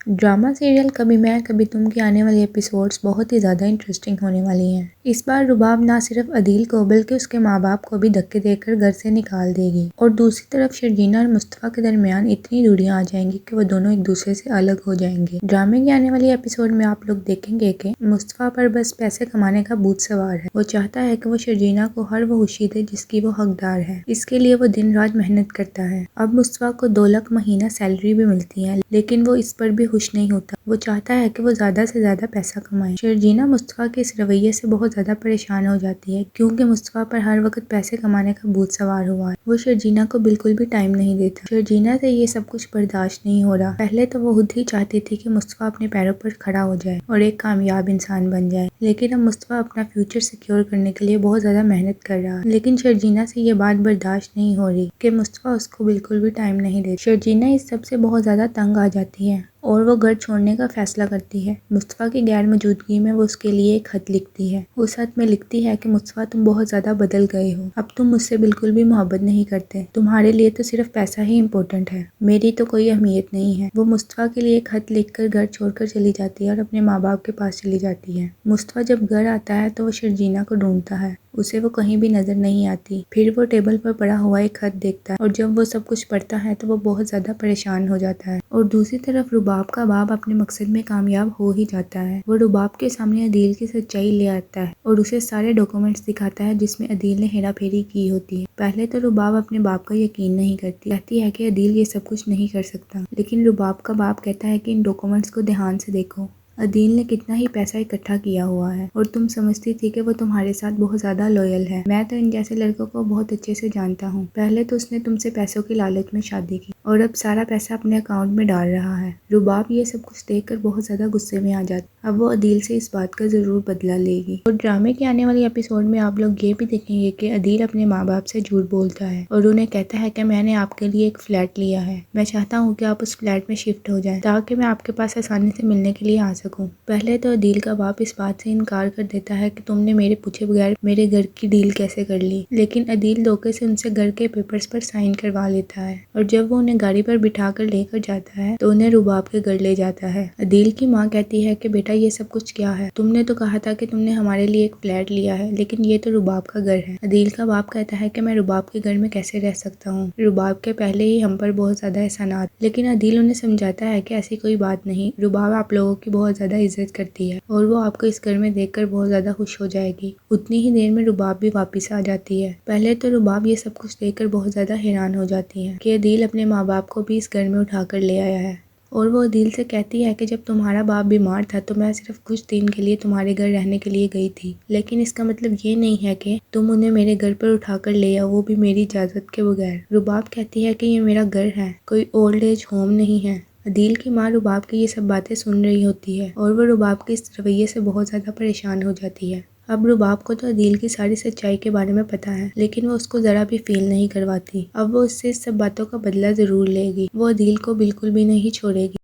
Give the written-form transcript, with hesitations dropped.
Drama serial کبھی میں کبھی تم کے آنے والی ایپیسوڈز بہت ہی زیادہ انٹرسٹنگ ہونے والی ہیں۔ اس بار رباب نہ صرف عدیل کو بلکہ اس کے ماں باپ کو بھی دھکے دے کر گھر سے نکال دے گی، اور دوسری طرف شرجینا اور مصطفیٰ کے درمیان اتنی دوریاں آ جائیں گی کہ وہ دونوں ایک دوسرے سے الگ ہو جائیں گے۔ ڈرامے کے آنے والی ایپیسوڈ میں آپ لوگ دیکھیں گے کہ مصطفیٰ پر بس پیسے کمانے کا بھوت سوار ہے۔ وہ چاہتا ہے کہ وہ شرجینا کو ہر وہ خوشی دے جس کی وہ حقدار ہے۔ اس کے لیے وہ دن رات محنت کرتا ہے۔ اب مصطفیٰ کو 2 لاکھ مہینہ سیلری بھی ملتی ہے، لیکن وہ اس پر بھی خوش نہیں ہوتا۔ وہ چاہتا ہے کہ وہ زیادہ سے زیادہ پیسہ کمائے۔ شرجینا مصطفیٰ کے اس رویے سے بہت زیادہ پریشان ہو جاتی ہے، کیونکہ مصطفیٰ پر ہر وقت پیسے کمانے کا بھوت سوار ہوا ہے۔ وہ شرجینا کو بالکل بھی ٹائم نہیں دیتا۔ شرجینا سے یہ سب کچھ برداشت نہیں ہو رہا۔ پہلے تو وہ خود ہی چاہتی تھی کہ مصطفیٰ اپنے پیروں پر کھڑا ہو جائے اور ایک کامیاب انسان بن جائے، لیکن اب مصطفیٰ اپنا فیوچر سیکیور کرنے کے لیے بہت زیادہ محنت کر رہا ہے۔ لیکن شرجینا سے یہ بات برداشت نہیں ہو رہی کہ مصطفیٰ اس کو بالکل بھی ٹائم نہیں دیتا۔ شرجینا اس سب سے بہت زیادہ تنگ آ جاتی ہے اور وہ گھر چھوڑنے کا فیصلہ کرتی ہے۔ مصطفیٰ کی غیر موجودگی میں وہ اس کے لیے ایک خط لکھتی ہے۔ اس خط میں لکھتی ہے کہ مصطفیٰ تم بہت زیادہ بدل گئے ہو، اب تم مجھ سے بالکل بھی محبت نہیں کرتے، تمہارے لیے تو صرف پیسہ ہی امپورٹنٹ ہے، میری تو کوئی اہمیت نہیں ہے۔ وہ مصطفیٰ کے لیے خط لکھ کر گھر چھوڑ کر چلی جاتی ہے اور اپنے ماں باپ کے پاس چلی جاتی ہے۔ مصطفیٰ جب گھر آتا ہے تو وہ شرجینا کو ڈھونڈتا ہے، اسے وہ کہیں بھی نظر نہیں آتی۔ پھر وہ ٹیبل پر پڑا ہوا ایک خط دیکھتا ہے اور جب وہ سب کچھ پڑھتا ہے تو وہ بہت زیادہ پریشان ہو جاتا ہے۔ اور دوسری طرف رباب کا باپ اپنے مقصد میں کامیاب ہو ہی جاتا ہے۔ وہ رباب کے سامنے عدیل کی سچائی لے آتا ہے اور اسے سارے ڈاکومنٹس دکھاتا ہے جس میں عدیل نے ہیرا پھیری کی ہوتی ہے۔ پہلے تو رباب اپنے باپ کا یقین نہیں کرتی، کہتی ہے کہ عدیل یہ سب کچھ نہیں کر سکتا، لیکن رباب کا باپ کہتا ہے کہ ان ڈاکومنٹس کو دھیان سے دیکھو، عدیل نے کتنا ہی پیسہ اکٹھا کیا ہوا ہے اور تم سمجھتی تھی کہ وہ تمہارے ساتھ بہت زیادہ لویل ہے۔ میں تو ان جیسے لڑکوں کو بہت اچھے سے جانتا ہوں۔ پہلے تو اس نے تم سے پیسوں کی لالچ میں شادی کی اور اب سارا پیسہ اپنے اکاؤنٹ میں ڈال رہا ہے۔ رباب یہ سب کچھ دیکھ کر بہت زیادہ غصے میں آ جاتی، اب وہ عدیل سے اس بات کا ضرور بدلہ لے گی۔ اور ڈرامے کے آنے والی ایپیسوڈ میں آپ لوگ یہ بھی دیکھیں گے کہ عدیل اپنے ماں باپ سے جھوٹ بولتا ہے اور انہیں کہتا ہے کہ میں نے آپ کے لیے ایک فلیٹ لیا ہے، میں چاہتا ہوں کہ آپ اس فلیٹ میں شفٹ ہو جائیں تاکہ میں آپ کے پاس آسانی سے ملنے کے لیے آ سکوں۔ پہلے تو عدیل کا باپ اس بات سے انکار کر دیتا ہے کہ تم نے میرے پوچھے بغیر میرے گھر کی ڈیل کیسے کر لی، لیکن عدیل دھوکے سے ان سے گھر کے پیپرز پر سائن کروا لیتا ہے اور جب وہ انہیں گاڑی پر بٹھا کر لے کر جاتا ہے تو انہیں رباب کے گھر لے جاتا ہے۔ عدیل کی ماں کہتی ہے کہ بیٹا یہ سب کچھ کیا ہے، تم نے تو کہا تھا کہ تم نے ہمارے لیے ایک فلیٹ لیا ہے، لیکن یہ تو رباب کا گھر ہے۔ عدیل کا باپ کہتا ہے کہ میں رباب کے گھر میں کیسے رہ سکتا ہوں، رباب کے پہلے ہی ہم پر بہت زیادہ احسانات، لیکن عدیل انہیں سمجھاتا ہے کہ ایسی کوئی بات نہیں، رباب آپ لوگوں کی بہت زیادہ عزت کرتی ہے اور وہ آپ کو اس گھر میں دیکھ کر بہت زیادہ خوش ہو جائے گی۔ اتنی ہی دیر میں رباب بھی واپس آ جاتی ہے۔ پہلے تو رباب یہ سب کچھ دیکھ کر بہت زیادہ حیران ہو جاتی ہے کہ عدیل اپنے ماں باپ کو بھی اس گھر میں اٹھا کر لے آیا ہے، اور وہ عدیل سے کہتی ہے کہ جب تمہارا باپ بیمار تھا تو میں صرف کچھ دن کے لیے تمہارے گھر رہنے کے لیے گئی تھی، لیکن اس کا مطلب یہ نہیں ہے کہ تم انہیں میرے گھر پر اٹھا کر لے آؤ، وہ بھی میری اجازت کے بغیر۔ رباب کہتی ہے کہ یہ میرا گھر ہے، کوئی اولڈ ایج ہوم نہیں ہے۔ عدیل کی ماں رباب کی یہ سب باتیں سن رہی ہوتی ہے اور وہ رباب کے اس رویے سے بہت زیادہ پریشان ہو جاتی ہے۔ اب رباب کو تو عدیل کی ساری سچائی کے بارے میں پتا ہے، لیکن وہ اس کو ذرا بھی فیل نہیں کرواتی۔ اب وہ اس سے اس سب باتوں کا بدلہ ضرور لے گی، وہ عدیل کو بالکل بھی نہیں چھوڑے گی۔